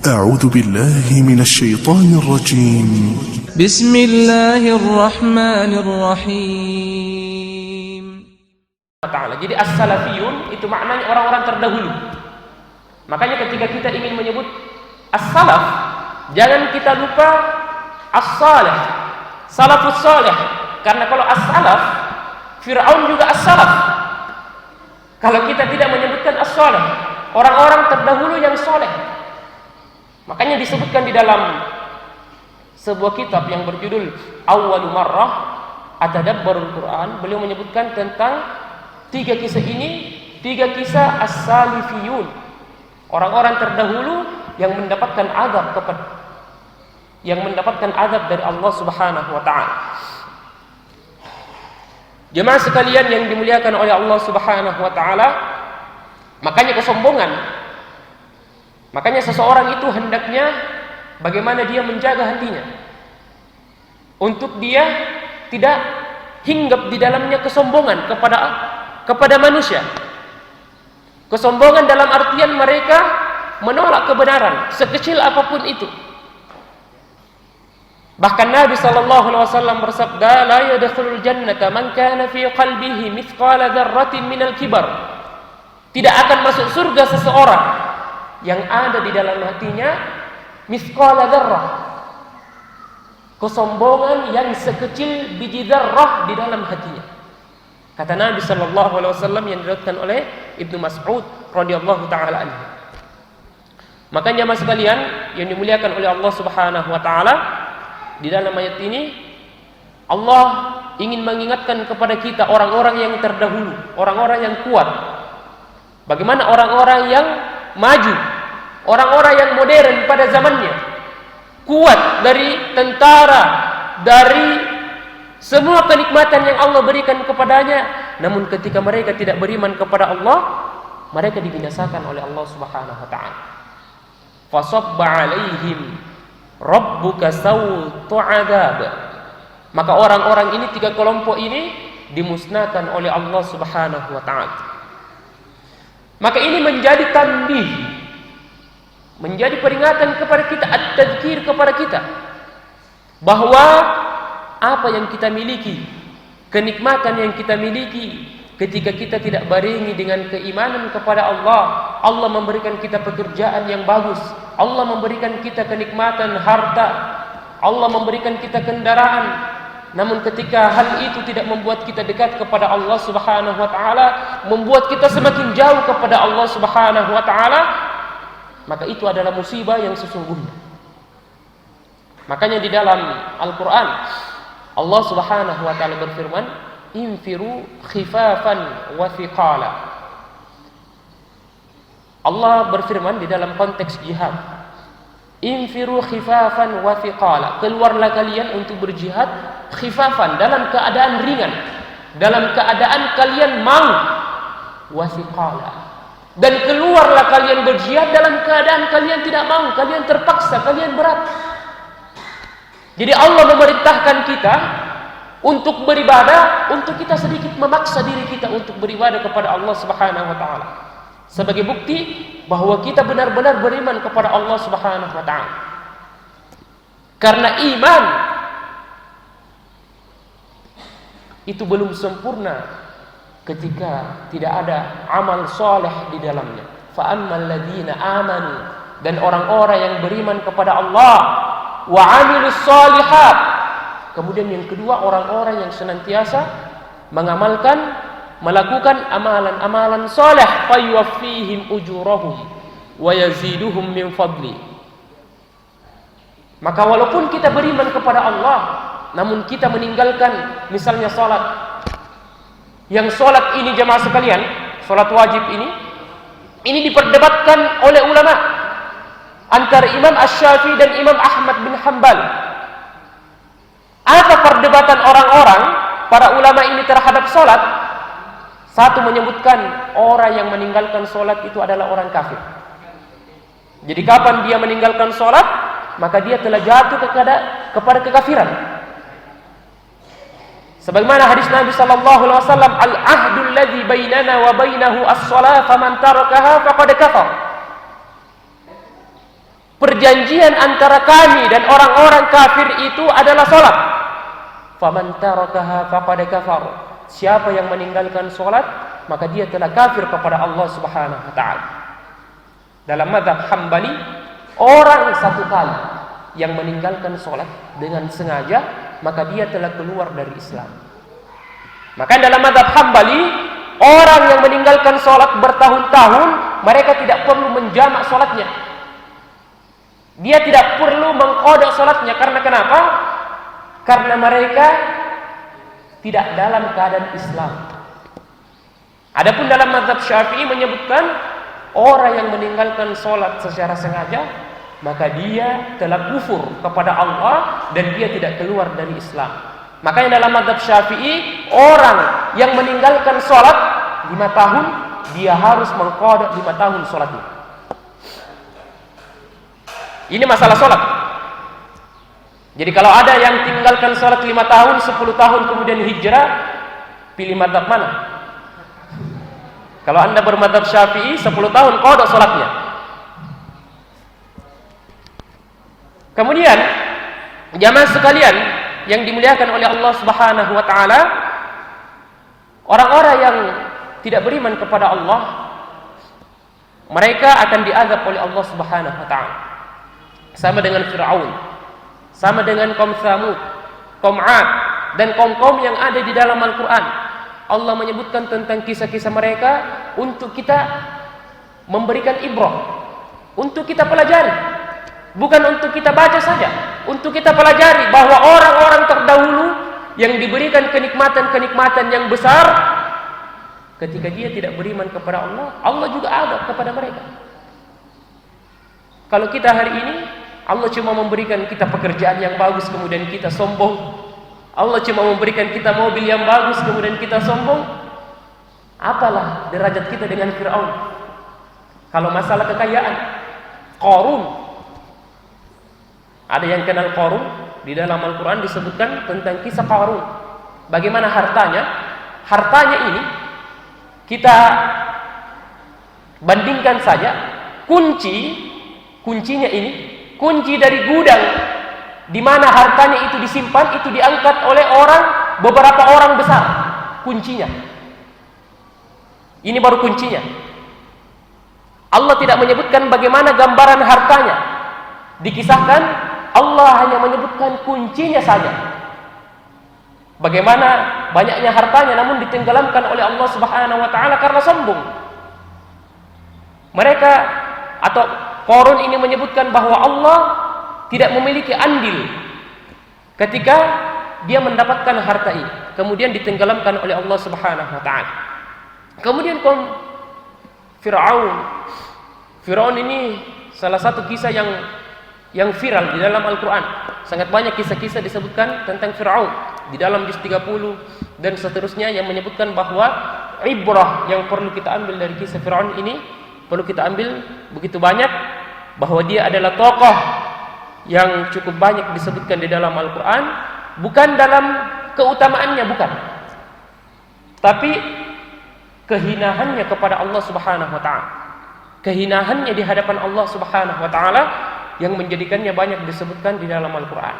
أعوذ بالله من الشيطان الرجيم. بسم الله الرحمن الرحيم. Jadi as-salafiyun itu maknanya orang-orang terdahulu. Makanya ketika kita ingin menyebut as-salaf, jangan kita lupa as-salih, salafus salih. Karena kalau as-salaf, Fir'aun juga as-salaf. Kalau kita tidak menyebutkan as-salih, orang-orang terdahulu yang soleh. Makanya disebutkan di dalam sebuah kitab yang berjudul Awwalu Marrah Atadabbarul Quran, beliau menyebutkan tentang tiga kisah ini, tiga kisah as-salifiyun, orang-orang terdahulu yang mendapatkan azab dari Allah Subhanahu wa taala. Jemaah sekalian yang dimuliakan oleh Allah Subhanahu wa taala, makanya seseorang itu hendaknya bagaimana dia menjaga hatinya untuk dia tidak hinggap di dalamnya kesombongan kepada manusia. Kesombongan dalam artian mereka menolak kebenaran sekecil apapun itu. Bahkan Nabi SAW bersabda, la yadkhulul jannata man kana fi qalbihi mithqala dzarratin minal kibar. Tidak akan masuk surga seseorang yang ada di dalam hatinya mithqala dzarrah, kesombongan yang sekecil biji dzarrah di dalam hatinya. Kata Nabi SAW yang diriwayatkan oleh Ibnu Mas'ud radhiyallahu taala anhu. Makanya jemaah sekalian yang dimuliakan oleh Allah Subhanahu wa taala, di dalam ayat ini Allah ingin mengingatkan kepada kita orang-orang yang terdahulu, orang-orang yang kuat. Bagaimana orang-orang yang maju, orang-orang yang modern pada zamannya, kuat dari tentara, dari semua kenikmatan yang Allah berikan kepadanya, namun ketika mereka tidak beriman kepada Allah, mereka dibinasakan oleh Allah Subhanahu wa taala. Fasabba 'alaihim rabbuka sawta 'adzab. Maka orang-orang ini, tiga kelompok ini dimusnahkan oleh Allah Subhanahu wa taala. Maka ini menjadi tanbih, menjadi peringatan kepada kita, at-tadzkir kepada kita, bahwa apa yang kita miliki, kenikmatan yang kita miliki, ketika kita tidak barengi dengan keimanan kepada Allah, Allah memberikan kita pekerjaan yang bagus, Allah memberikan kita kenikmatan harta, Allah memberikan kita kendaraan, namun ketika hal itu tidak membuat kita dekat kepada Allah Subhanahu wa taala, membuat kita semakin jauh kepada Allah Subhanahu wa taala, maka itu adalah musibah yang sesungguhnya. Makanya di dalam Al-Quran Allah Subhanahu wa ta'ala berfirman, infiru khifafan wa thiqala. Allah berfirman di dalam konteks jihad, infiru khifafan wa thiqala, keluarlah kalian untuk berjihad khifafan, dalam keadaan ringan, dalam keadaan kalian mau, wa thiqala, dan keluarlah kalian berjihad dalam keadaan kalian tidak mau, kalian terpaksa, kalian berat. Jadi Allah memerintahkan kita untuk beribadah, untuk kita sedikit memaksa diri kita untuk beribadah kepada Allah Subhanahu wa taala, sebagai bukti bahwa kita benar-benar beriman kepada Allah Subhanahu wa taala. Karena iman itu belum sempurna ketika tidak ada amal soleh di dalamnya. Fa ammal ladzina amanu, dan orang-orang yang beriman kepada Allah, wa amilus solihat, kemudian yang kedua orang-orang yang senantiasa mengamalkan, melakukan amalan-amalan soleh, fayuwaffihim ujurahum wa yaziduhum min fadli. Maka walaupun kita beriman kepada Allah, namun kita meninggalkan misalnya salat, yang salat ini jemaah sekalian, salat wajib ini diperdebatkan oleh ulama antara Imam Asy-Syafi'i dan Imam Ahmad bin Hanbal. Apa perdebatan orang-orang, para ulama ini terhadap salat? Satu menyebutkan orang yang meninggalkan salat itu adalah orang kafir. Jadi kapan dia meninggalkan salat, maka dia telah jatuh kepada kekafiran. Sebagaimana hadis Nabi sallallahu alaihi wasallam, al-ahdu alladzi bainana wa bainahu as-shalah faman tarakaha faqad kafar. perjanjian antara kami dan orang-orang kafir itu adalah salat. Faman tarakaha faqad kafar. Siapa yang meninggalkan salat, maka dia telah kafir kepada Allah Subhanahu wa taala. Dalam mazhab Hambali, orang satu kali yang meninggalkan salat dengan sengaja, maka dia telah keluar dari Islam. Maka dalam mazhab Hambali, orang yang meninggalkan salat bertahun-tahun, mereka tidak perlu menjamak salatnya. Dia tidak perlu mengqada salatnya. Karena kenapa? Karena mereka tidak dalam keadaan Islam. Adapun dalam mazhab Syafi'i menyebutkan orang yang meninggalkan salat secara sengaja, maka dia telah kufur kepada Allah dan dia tidak keluar dari Islam. Makanya dalam mazhab Syafi'i, orang yang meninggalkan salat 5 tahun, dia harus mengqada 5 tahun salatnya. Ini masalah salat. Jadi kalau ada yang tinggalkan salat 5 tahun, 10 tahun kemudian hijrah, pilih mazhab mana? Kalau Anda bermadzhab Syafi'i, 10 tahun qada salatnya. Kemudian jamaah sekalian yang dimuliakan oleh Allah Subhanahu wa taala, orang-orang yang tidak beriman kepada Allah, mereka akan diazab oleh Allah Subhanahu wa taala. Sama dengan Fir'aun, sama dengan kaum Tsamud, kaum 'Ad, dan kaum-kaum yang ada di dalam Al-Qur'an. Allah menyebutkan tentang kisah-kisah mereka untuk kita memberikan ibrah, untuk kita pelajari, bukan untuk kita baca saja, untuk kita pelajari bahwa orang-orang terdahulu yang diberikan kenikmatan-kenikmatan yang besar, ketika dia tidak beriman kepada Allah, Allah juga azab kepada mereka. Kalau kita hari ini, Allah cuma memberikan kita pekerjaan yang bagus, kemudian kita sombong. Allah cuma memberikan kita mobil yang bagus, kemudian kita sombong. Apalah derajat kita dengan Fir'aun? Kalau masalah kekayaan, Qarun. Ada yang kenal Qarun? Di dalam Al-Quran disebutkan tentang kisah Qarun. Bagaimana hartanya? Hartanya ini kita bandingkan saja. Kuncinya ini, kunci dari gudang di mana hartanya itu disimpan, itu diangkat oleh beberapa orang besar. Kuncinya. Ini baru kuncinya. Allah tidak menyebutkan bagaimana gambaran hartanya. Dikisahkan, Allah hanya menyebutkan kuncinya saja. Bagaimana banyaknya hartanya namun ditenggelamkan oleh Allah Subhanahu wa taala karena sombong. Mereka atau Qarun ini menyebutkan bahwa Allah tidak memiliki andil ketika dia mendapatkan harta ini, kemudian ditenggelamkan oleh Allah Subhanahu wa taala. Kemudian kaum Fir'aun ini salah satu kisah yang viral di dalam Al-Quran. Sangat banyak kisah-kisah disebutkan tentang Fir'aun di dalam juz 30 dan seterusnya yang menyebutkan bahwa ibrah yang perlu kita ambil dari kisah Fir'aun ini, perlu kita ambil begitu banyak, bahwa dia adalah tokoh yang cukup banyak disebutkan di dalam Al-Quran, bukan dalam keutamaannya, bukan, tapi kehinaannya kepada Allah Subhanahu wa taala. Kehinaannya di hadapan Allah Subhanahu wa taala yang menjadikannya banyak disebutkan di dalam Al-Quran.